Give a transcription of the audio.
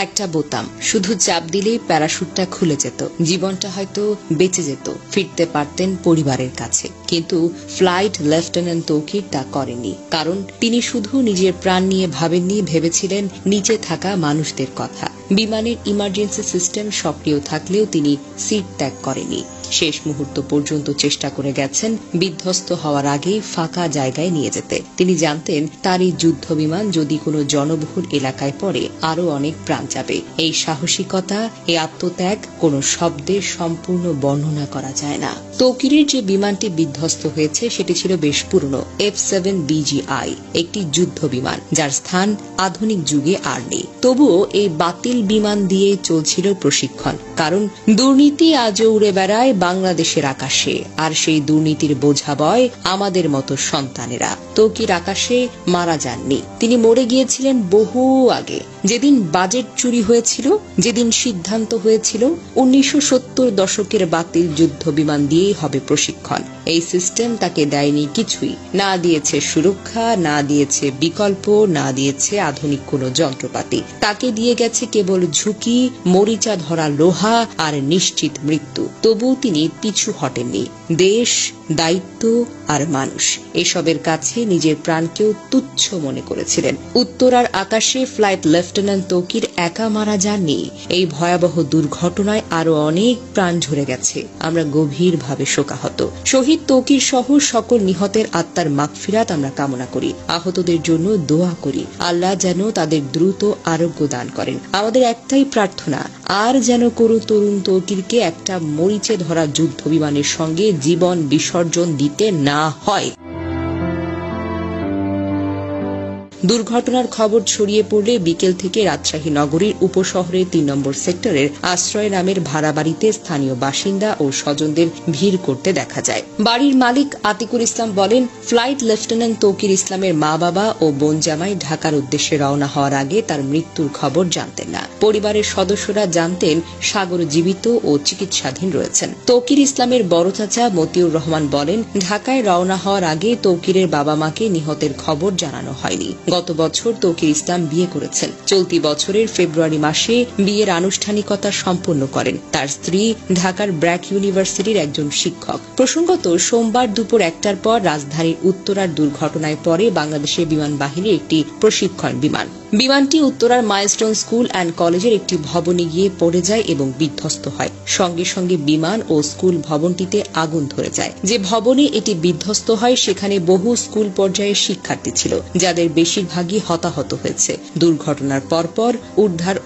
একটা বোতাম, শুধু চাপ দিলেই প্যারাশুটটা খুলে যেত, জীবনটা হয়তো বেঁচে যেত, ফিরতে পারতেন পরিবারের কাছে। কিন্তু ফ্লাইট লেফটেন্যান্ট তৌকির তা করেনি, কারণ তিনি শুধু নিজের প্রাণ নিয়ে ভাবেননি, ভেবেছিলেন নিচে থাকা মানুষদের কথা। বিমানের ইমার্জেন্সি সিস্টেম সক্রিয় থাকলেও তিনি সিট ত্যাগ করেনি। শেষ মুহূর্ত পর্যন্ত চেষ্টা করে গেছেন বিধ্বস্ত হওয়ার আগেই ফাঁকা জায়গায় নিয়ে যেতে। তিনি জানতেন তার এই যুদ্ধ বিমান যদি কোনো জনবহুল এলাকায় পড়ে আরো অনেক প্রাণ যাবে। এই সাহসিকতা, এই আত্মত্যাগ কোনো শব্দে সম্পূর্ণ বর্ণনা করা যায় না। তৌকিরের যে বিমানটি বিধ্বস্ত হয়েছে সেটি ছিল বেশ পুরনো F-7BGI, একটি যুদ্ধ বিমান যার স্থান আধুনিক যুগে আর নেই। তবুও এই বাতিল বিমান দিয়ে চলছিল প্রশিক্ষণ, কারণ দুর্নীতি আজও উড়ে বেড়ায় বাংলাদেশের আকাশে, আর সেই দুর্নীতির বোঝা বয় আমাদের মতো সন্তানেরা। তৌকির আকাশে মারা যাননি, তিনি মরে গিয়েছিলেন বহু আগে। যেদিন বাজেট চুরি হয়েছিল, যেদিন সিদ্ধান্ত হয়েছিল 1970 দশকের বাতিল যুদ্ধ বিমান দিয়েই হবে প্রশিক্ষণ, এই সিস্টেম তাকে দেয়নি কিছুই, না দিয়েছে সুরক্ষা, না দিয়েছে বিকল্প, না দিয়েছে আধুনিক কোনো যন্ত্রপাতি। তাকে দিয়ে গেছে কেবল ঝুঁকি, মরিচা ধরা লোহা আর নিশ্চিত মৃত্যু। তবুও তিনি পিছু হটেননি। দেশ, দায়িত্ব আর মানুষ, এসবের কাছে নিজের প্রাণকেও তুচ্ছ মনে করেছিলেন। উত্তরার আকাশে ফ্লাইট লেফটেন্যান্ট তৌকির একা মারা যাননি। এই ভয়াবহ দুর্ঘটনায় আরো অনেক প্রাণ ঝরে গেছে। আমরা গভীরভাবে শোকাহত। শহীদ তৌকির সহ সকল নিহতের আত্মার মাগফিরাত আমরা কামনা করি। আহতদের জন্য দোয়া করি, আল্লাহ যেন তাদের দ্রুত আরোগ্য দান করেন। আমাদের একটাই প্রার্থনা, আর যেন কোনো তরুণ তৌকিরকে একটা মরিচে ধরা যুদ্ধ বিমানের সঙ্গে জীবন বিসর্জন দিতে না হয়। দুর্ঘটনার খবর ছড়িয়ে পড়লে বিকেল থেকে রাজশাহী নগরীর উপশহরের 3 নম্বর সেক্টরের আশ্রয় নামের ভাড়া বাড়িতে স্থানীয় বাসিন্দা ও স্বজনদের ভিড় করতে দেখা যায়। বাড়ির মালিক আতিকুল ইসলাম বলেন, ফ্লাইট লেফটেন্যান্ট তৌকির ইসলামের মা বাবা ও বোন জামাই ঢাকার উদ্দেশ্যে রওনা হওয়ার আগে তার মৃত্যুর খবর জানতেন না। পরিবারের সদস্যরা জানতেন সাগর জীবিত ও চিকিৎসাধীন রয়েছেন। তৌকির ইসলামের বড় চাচা মতিউর রহমান বলেন, ঢাকায় রওনা হওয়ার আগে তৌকিরের বাবা মাকে নিহতের খবর জানানো হয়নি। গত বছর তৌকির ইসলাম বিয়ে করেছেন। চলতি বছরের ফেব্রুয়ারি মাসে বিয়ের আনুষ্ঠানিকতা সম্পন্ন করেন। তার স্ত্রী ঢাকার ব্র্যাক ইউনিভার্সিটির একজন শিক্ষক। প্রসঙ্গত, সোমবার দুপুর 1টার পর রাজধানীর উত্তরার দুর্ঘটনায় পরে বাংলাদেশের বিমান বাহিনীর একটি প্রশিক্ষণ বিমান। বিমানটি উত্তরার মাইলস্টোন স্কুল অ্যান্ড কলেজের একটি ভবনে গিয়ে পড়ে যায় এবং বিধ্বস্ত হয়। সঙ্গে সঙ্গে বিমান ও স্কুল ভবনটিতে আগুন ধরে যায়। যে ভবনে এটি বিধ্বস্ত হয় সেখানে বহু স্কুল পর্যায়ের শিক্ষার্থী ছিল, যাদের বেশিরভাগই হতাহত হয়েছে। দুর্ঘটনার পরপর উদ্ধার